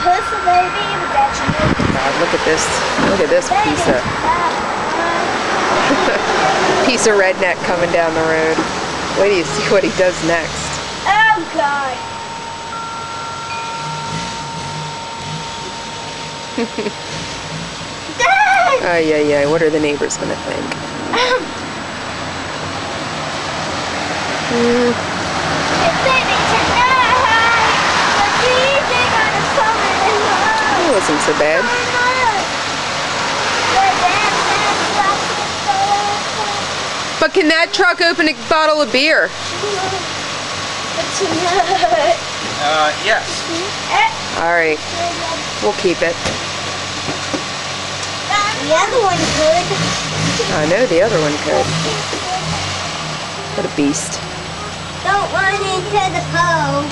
pussy, baby, without you know. God, look at this. Look at this piece of redneck coming down the road. Wait till you see what he does next. Oh, God. Oh, yeah. What are the neighbors going to think? It wasn't so bad. But can that truck open a bottle of beer? Yes. Alright, we'll keep it. The other one could. I know the other one could. What a beast. Don't run into the pole.